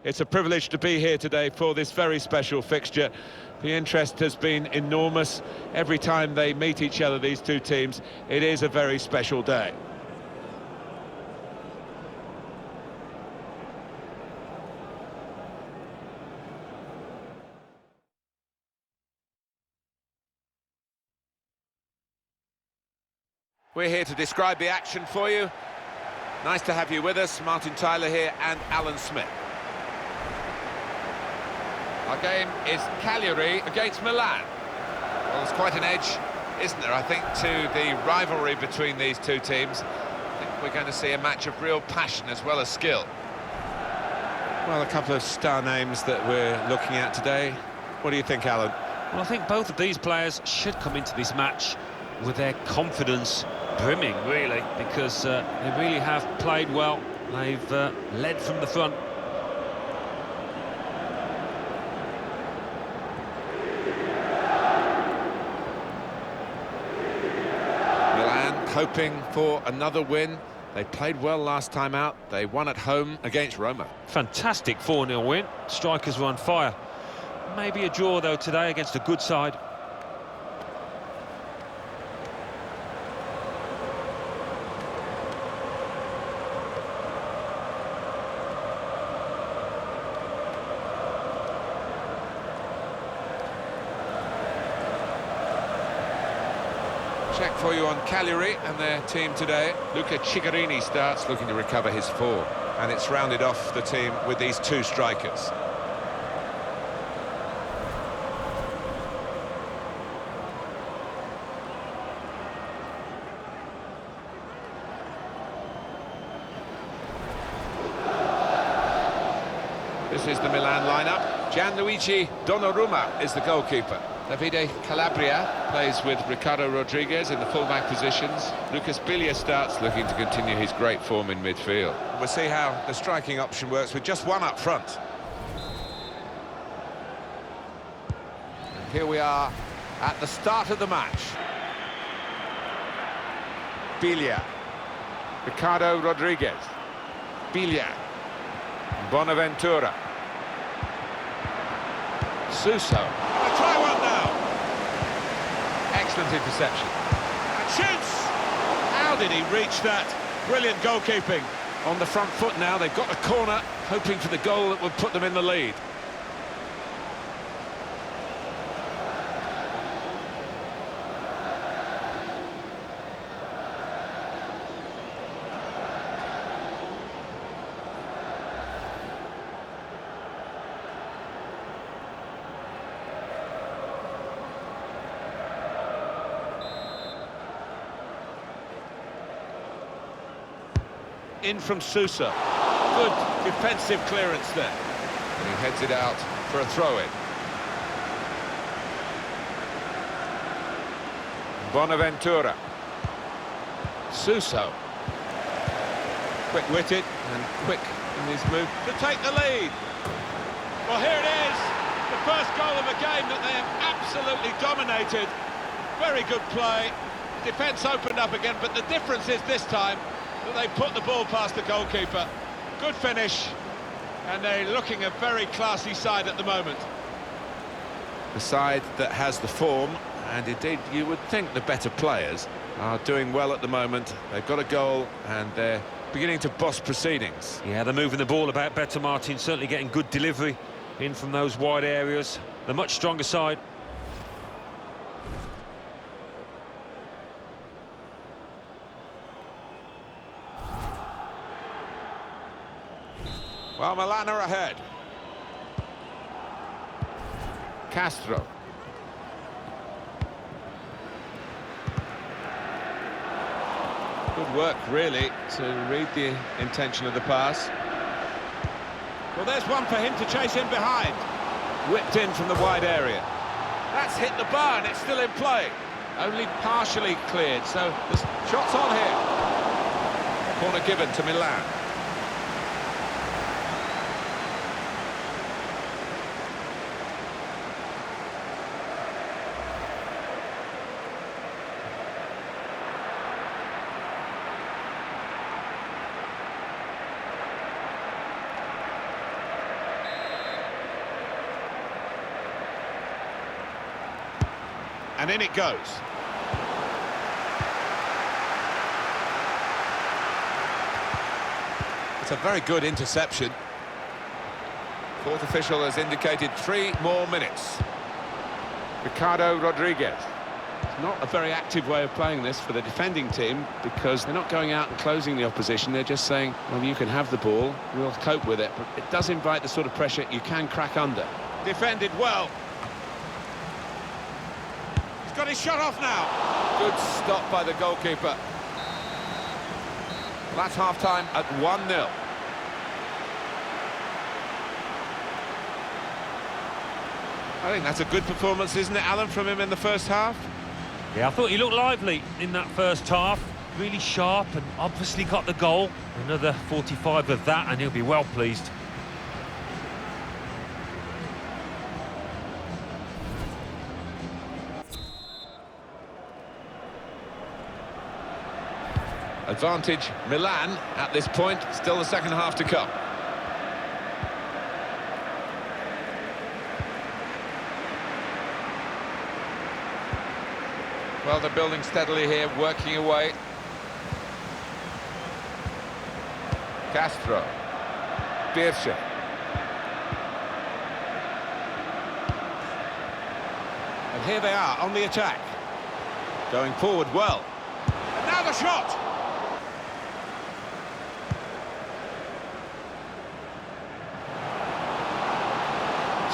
It's a privilege to be here today for this very special fixture. The interest has been enormous. Every time they meet each other, these two teams, it is a very special day. We're here to describe the action for you. Nice to have you with us. Martin Tyler here and Alan Smith. Our game is Cagliari against Milan. Well, there's quite an edge, isn't there, I think, to the rivalry between these two teams. I think we're going to see a match of real passion as well as skill. Well, a couple of star names that we're looking at today. What do you think, Alan? Well, I think both of these players should come into this match with their confidence brimming, really, because they really have played well. They've led from the front. Milan hoping for another win. They played well last time out. They won at home against Roma. Fantastic 4-0 win. Strikers were on fire. Maybe a draw, though, today against a good side. Check for you on Cagliari and their team today. Luca Cigarini starts, looking to recover his form. And it's rounded off the team with these two strikers. This is the Milan lineup. Gianluigi Donnarumma is the goalkeeper. Davide Calabria plays with Ricardo Rodriguez in the fullback positions. Lucas Biglia starts, looking to continue his great form in midfield. We'll see how the striking option works with just one up front. And here we are at the start of the match. Biglia. Ricardo Rodriguez. Biglia. Bonaventura. Suso. Try one now. Excellent interception. And shoots! How did he reach that? Brilliant goalkeeping. On the front foot now, they've got the corner, hoping for the goal that would put them in the lead. In from Sousa. Good defensive clearance there. And he heads it out for a throw-in. Bonaventura. Suso. Quick-witted and quick in his move to take the lead. Well, here it is. The first goal of a game that they have absolutely dominated. Very good play. Defence opened up again, but the difference is this time that they put the ball past the goalkeeper. Good finish, and they're looking a very classy side at the moment. The side that has the form, and indeed you would think the better players, are doing well at the moment. They've got a goal, and they're beginning to boss proceedings. Yeah, they're moving the ball about better, Martin, certainly getting good delivery in from those wide areas. The much stronger side. Well, Milan are ahead. Castro. Good work, really, to read the intention of the pass. Well, there's one for him to chase in behind. Whipped in from the wide area. That's hit the bar and it's still in play. Only partially cleared, so the shot's on here. Corner given to Milan. And in it goes. It's a very good interception. Fourth official has indicated 3 more minutes. Ricardo Rodriguez. It's not a very active way of playing this for the defending team, because they're not going out and closing the opposition. They're just saying, well, you can have the ball, we'll cope with it. But it does invite the sort of pressure you can crack under. Defended well. He's got his shot off now. Good stop by the goalkeeper. That's half-time at 1-0. I think that's a good performance, isn't it, Alan, from him in the first half? Yeah, I thought he looked lively in that first half. Really sharp, and obviously got the goal. Another 45 of that and he'll be well pleased. Advantage Milan at this point. Still the second half to come. Well, they're building steadily here, working away. Castro. Birche. And here they are on the attack. Going forward well. And now the shot!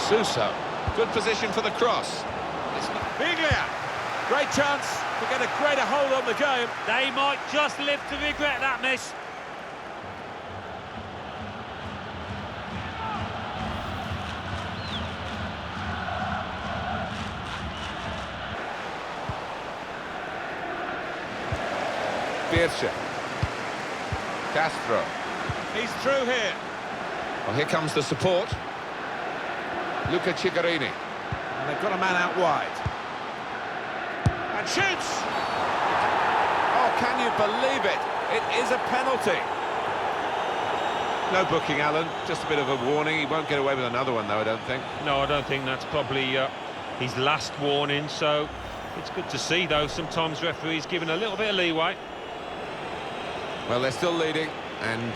Suso. Good position for the cross. It's Biglia. Great chance to get a greater hold on the game. They might just live to regret that miss. Birche. Castro. He's through here. Well, here comes the support. Luca Cigarini. And they've got a man out wide. And shoots! Oh, can you believe it? It is a penalty. No booking, Alan. Just a bit of a warning. He won't get away with another one, though, I don't think. No, I don't think that's probably his last warning, so it's good to see, though. Sometimes referees given a little bit of leeway. Well, they're still leading, and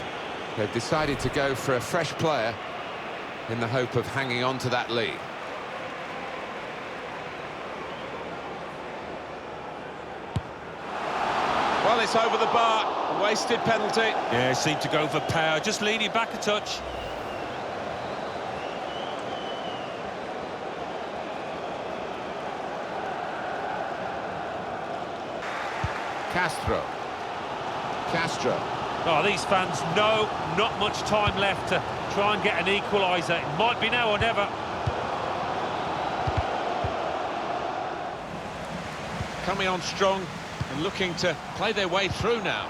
they've decided to go for a fresh player in the hope of hanging on to that lead. Well, it's over the bar. A wasted penalty. Yeah, it seemed to go for power, just leaning back a touch. Castro. Oh, these fans know not much time left to try and get an equaliser. It might be now or never. Coming on strong and looking to play their way through now.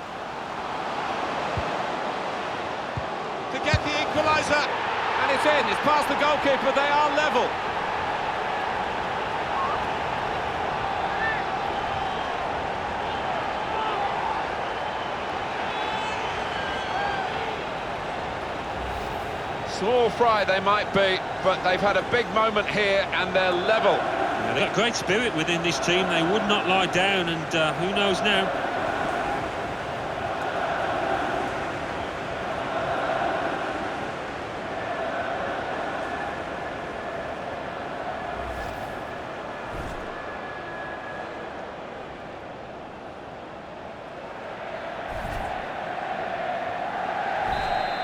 To get the equaliser, and it's in. It's past the goalkeeper. They are level. Small fry they might be, but they've had a big moment here and they're level. Yeah, they've got great spirit within this team. They would not lie down, and who knows now.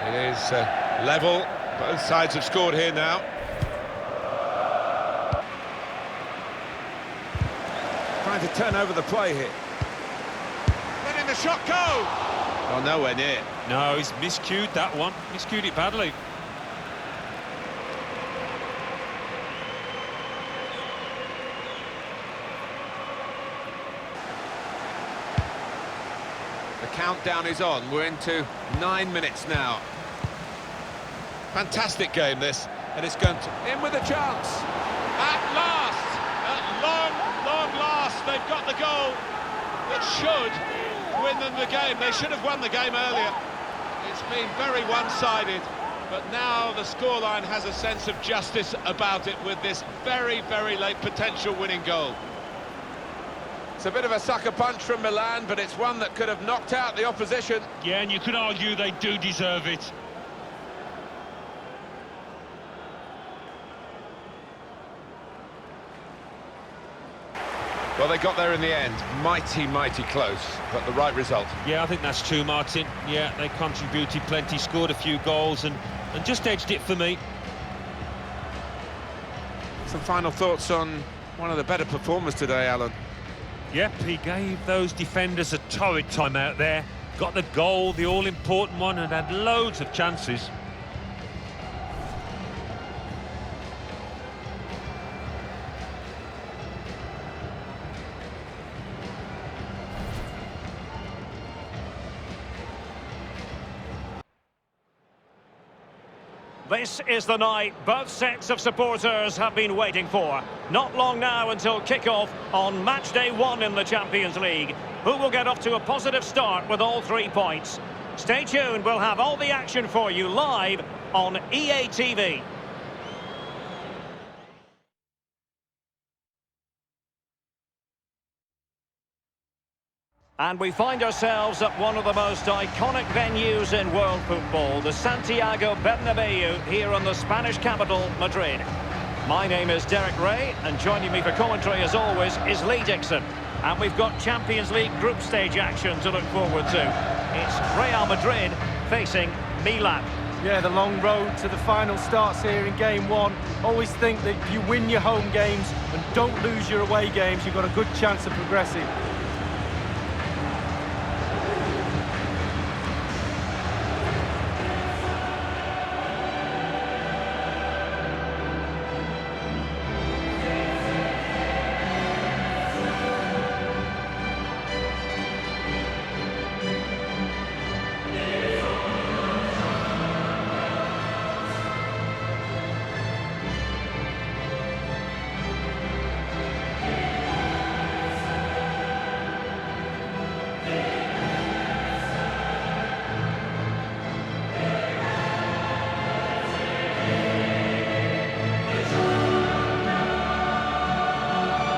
It is level. Both sides have scored here now. Trying to turn over the play here. Letting the shot go! Oh, nowhere near. No, he's miscued that one. Miscued it badly. The countdown is on. We're into 9 minutes now. Fantastic game, this. And it's going to... In with a chance. At last! At long last, they've got the goal that should win them the game. They should have won the game earlier. It's been very one-sided, but now the scoreline has a sense of justice about it with this very, very late potential winning goal. It's a bit of a sucker punch from Milan, but it's one that could have knocked out the opposition. Yeah, and you could argue they do deserve it. Well, they got there in the end. Mighty, mighty close, but the right result. Yeah, I think that's true, Martin. Yeah, they contributed plenty, scored a few goals and just edged it for me. Some final thoughts on one of the better performers today, Alan. Yep, he gave those defenders a torrid time out there. Got the goal, the all-important one, and had loads of chances. This is the night both sets of supporters have been waiting for. Not long now until kick-off on match day 1 in the Champions League. Who will get off to a positive start with all 3 points? Stay tuned, we'll have all the action for you live on EA TV. And we find ourselves at one of the most iconic venues in world football, the Santiago Bernabeu, here in the Spanish capital, Madrid. My name is Derek Ray, and joining me for commentary, as always, is Lee Dixon. And we've got Champions League group stage action to look forward to. It's Real Madrid facing Milan. Yeah, the long road to the final starts here in game 1. Always think that if you win your home games and don't lose your away games, you've got a good chance of progressing.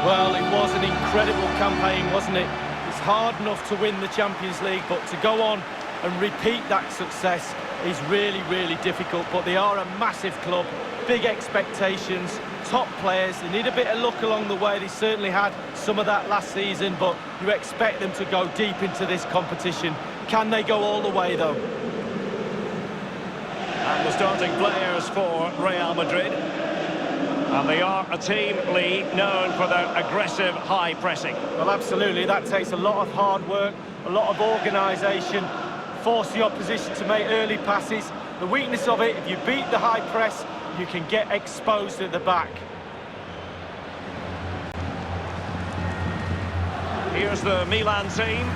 Well, it was an incredible campaign, wasn't it? It's hard enough to win the Champions League, but to go on and repeat that success is really, really difficult. But they are a massive club, big expectations, top players. They need a bit of luck along the way. They certainly had some of that last season, but you expect them to go deep into this competition. Can they go all the way, though? And the starting players for Real Madrid. And they are a team, Lee, known for their aggressive high pressing. Well, absolutely. That takes a lot of hard work, a lot of organisation, force the opposition to make early passes. The weakness of it, if you beat the high press, you can get exposed at the back. Here's the Milan team.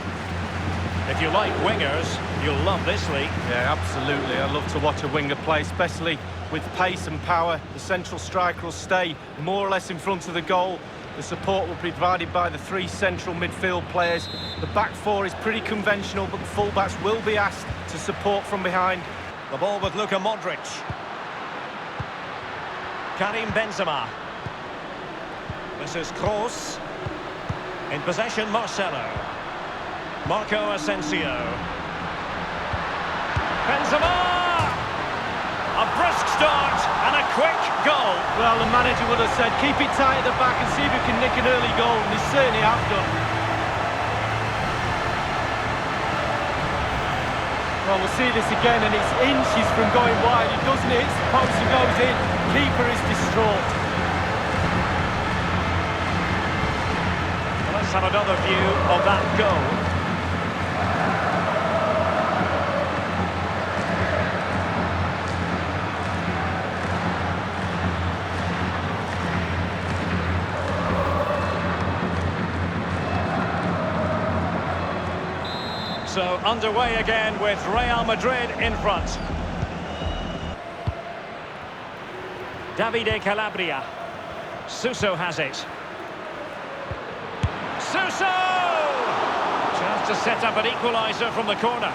If you like wingers, you'll love this, Lee. Yeah, absolutely. I love to watch a winger play, especially with pace and power. The central striker will stay more or less in front of the goal. The support will be provided by the 3 central midfield players. The back 4 is pretty conventional, but the fullbacks will be asked to support from behind. The ball with Luka Modric. Karim Benzema. This is Kroos. In possession, Marcelo. Marco Asensio. Benzema! A brisk start and a quick goal. Well, the manager would have said, keep it tight at the back and see if you can nick an early goal, and they certainly have done. Well, we'll see this again, and it's inches from going wide. It doesn't hit the post and goes in. Keeper is distraught. Well, let's have another view of that goal. So underway again with Real Madrid in front. Davide Calabria. Suso has it. Suso! Chance to set up an equaliser from the corner.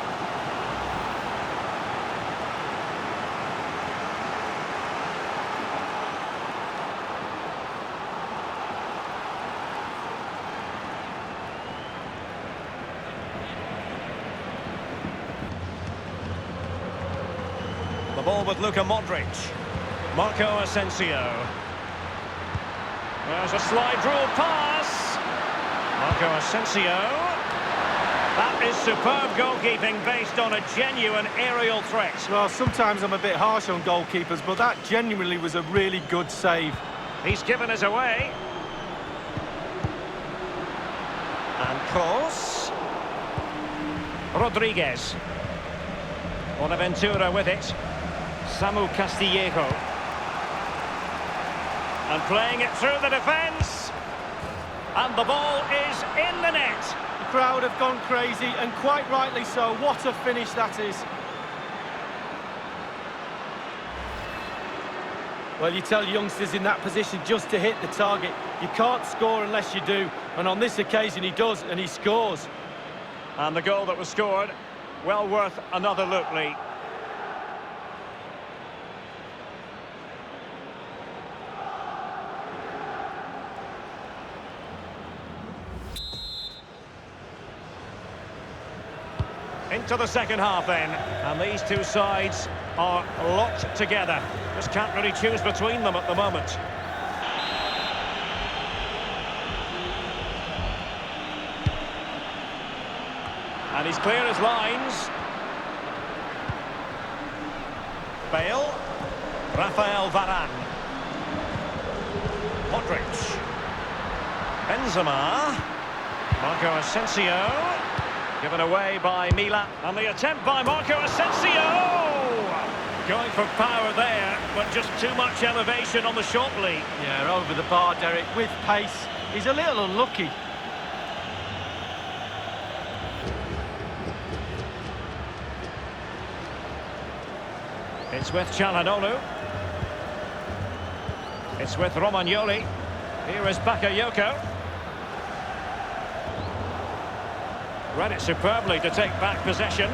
The ball with Luka Modric. Marco Asensio. There's a slide rule pass. Marco Asensio. That is superb goalkeeping based on a genuine aerial threat. Well, sometimes I'm a bit harsh on goalkeepers, but that genuinely was a really good save. He's given us away. And Kroos. Rodriguez. Bonaventura with it. Samu Castillejo. And playing it through the defence. And the ball is in the net. The crowd have gone crazy, and quite rightly so. What a finish that is. Well, you tell youngsters in that position just to hit the target. You can't score unless you do. And on this occasion he does, and he scores. And the goal that was scored, well worth another look, Lee. Into the second half then, and these two sides are locked together. Just can't really choose between them at the moment. And he's clear as lines. Bale. Rafael Varane. Modric. Benzema. Marco Asensio. Given away by Milan. And the attempt by Marco Asensio! Going for power there, but just too much elevation on the shot, Lee. Yeah, over the bar, Derek, with pace. He's a little unlucky. It's with Çalhanoğlu. It's with Romagnoli. Here is Bakayoko. Read it superbly to take back possession.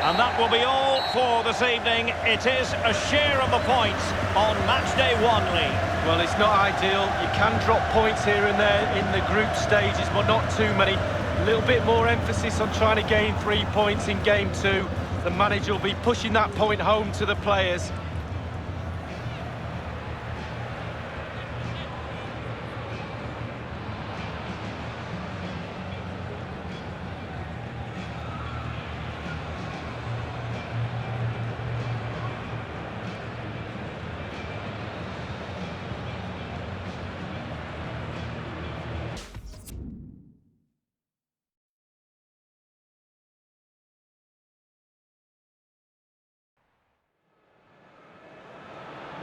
And that will be all for this evening. It is a share of the points on match day 1, Lee. Well, it's not ideal. You can drop points here and there in the group stages, but not too many. A little bit more emphasis on trying to gain 3 points in game 2. The manager will be pushing that point home to the players.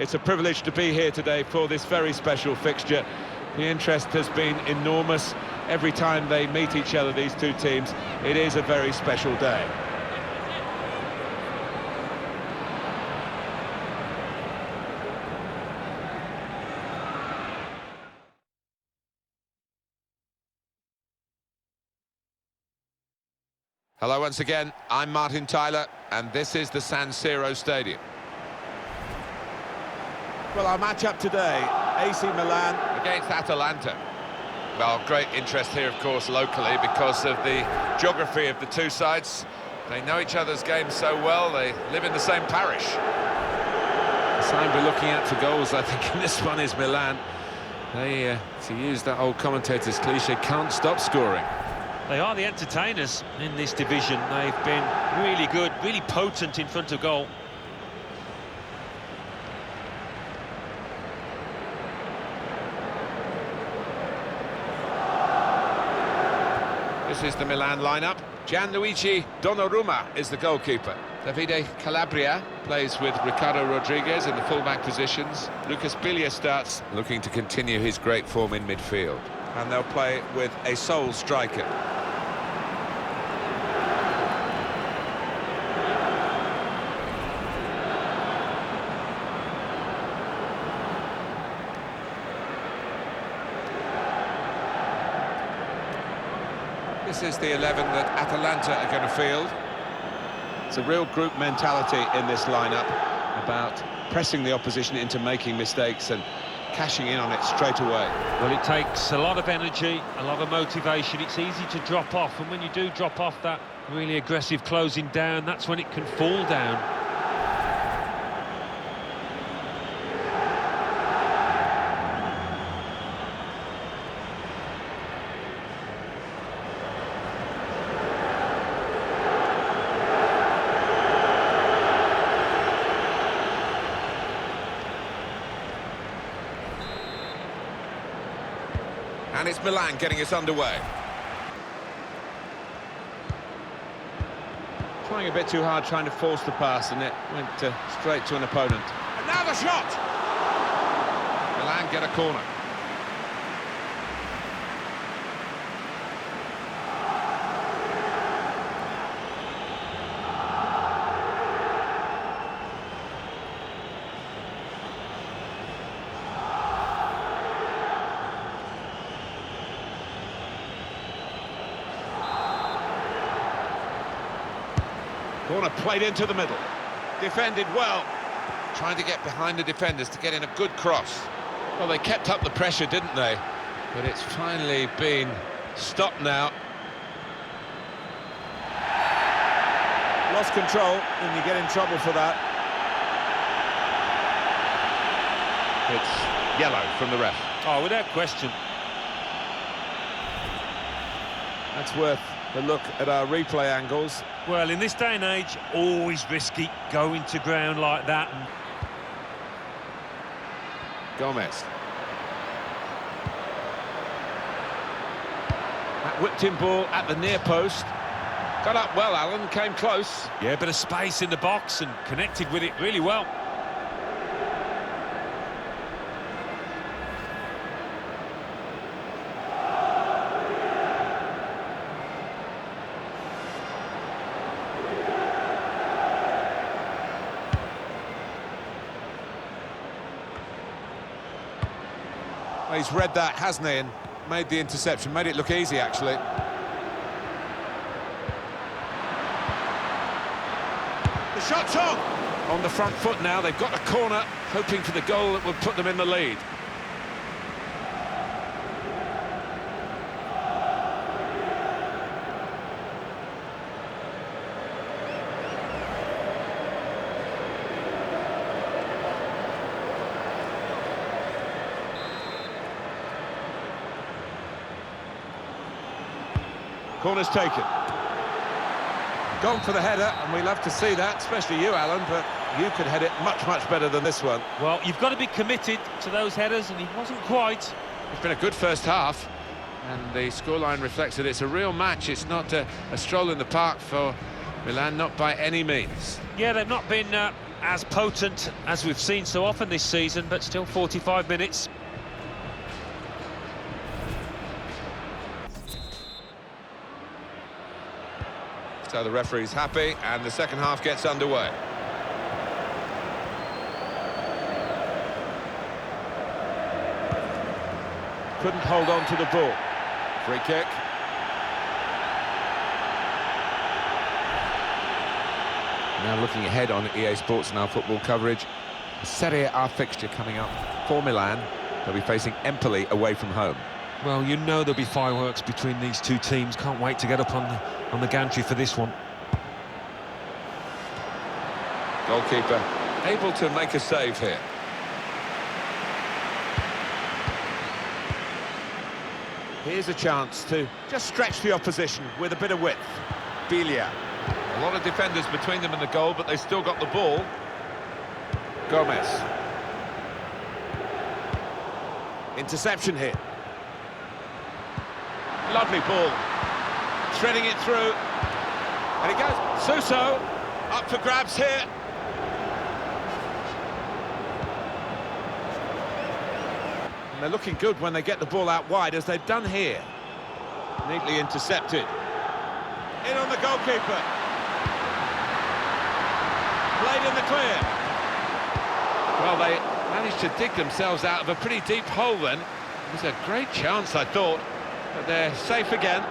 It's a privilege to be here today for this very special fixture. The interest has been enormous. Every time they meet each other, these two teams, it is a very special day. Hello once again, I'm Martin Tyler, and this is the San Siro Stadium. Well, our match-up today, AC Milan against Atalanta. Well, great interest here, of course, locally, because of the geography of the two sides. They know each other's games so well, they live in the same parish. The side we're looking at for goals, I think, in this one is Milan. They, to use that old commentator's cliche, can't stop scoring. They are the entertainers in this division. They've been really good, really potent in front of goal. This is the Milan lineup. Gianluigi Donnarumma is the goalkeeper. Davide Calabria plays with Ricardo Rodriguez in the fullback positions. Lucas Biglia starts, looking to continue his great form in midfield. And they'll play with a sole striker. This is the 11 that Atalanta are going to field. It's a real group mentality in this lineup about pressing the opposition into making mistakes and cashing in on it straight away. Well, it takes a lot of energy, a lot of motivation. It's easy to drop off, and when you do drop off that really aggressive closing down, that's when it can fall down. And it's Milan getting us underway. Trying a bit too hard, trying to force the pass, and it went straight to an opponent. And now the shot! Milan get a corner. Corner played into the middle. Defended well. Trying to get behind the defenders to get in a good cross. Well, they kept up the pressure, didn't they? But it's finally been stopped now. Lost control, and you get in trouble for that. It's yellow from the ref. Oh, without question. That's worth a look at our replay angles. Well, in this day and age, always risky going to ground like that. Gomez. That whipped-in ball at the near post. Got up well, Alan, came close. Yeah, a bit of space in the box and connected with it really well. Well, he's read that, hasn't he, and made the interception, made it look easy, actually. The shot's on! On the front foot now, they've got a corner, hoping for the goal that would put them in the lead. Corner's taken. Gone for the header, and we love to see that, especially you, Alan, but you could head it much, much better than this one. Well, you've got to be committed to those headers, and he wasn't quite. It's been a good first half, and the scoreline reflects that it's a real match. It's not a stroll in the park for Milan, not by any means. Yeah, they've not been as potent as we've seen so often this season, but still 45 minutes. So the referee's happy, and the second half gets underway. Couldn't hold on to the ball. Free kick. Now looking ahead on EA Sports and our football coverage, a Serie A fixture coming up for Milan. They'll be facing Empoli away from home. Well, you know there'll be fireworks between these two teams. Can't wait to get up on the gantry for this one. Goalkeeper able to make a save here. Here's a chance to just stretch the opposition with a bit of width. Biglia. A lot of defenders between them and the goal, but they've still got the ball. Gomez. Interception here. Lovely ball. Threading it through. And it goes. Suso up for grabs here. And they're looking good when they get the ball out wide, as they've done here. Neatly intercepted. In on the goalkeeper. Played in the clear. Well, they managed to dig themselves out of a pretty deep hole then. It was a great chance, I thought, but they're safe again.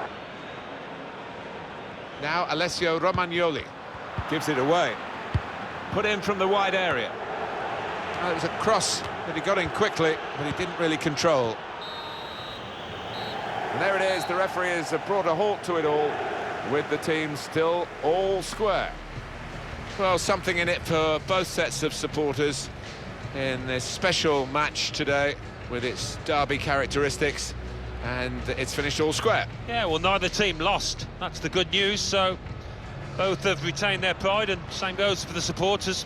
Now Alessio Romagnoli gives it away. Put in from the wide area. Oh, it was a cross that he got in quickly, but he didn't really control. And there it is, the referee has brought a halt to it all, with the team still all square. Well, something in it for both sets of supporters in this special match today, with its derby characteristics, and it's finished all square. Yeah, well, neither team lost. That's the good news, so both have retained their pride, and same goes for the supporters.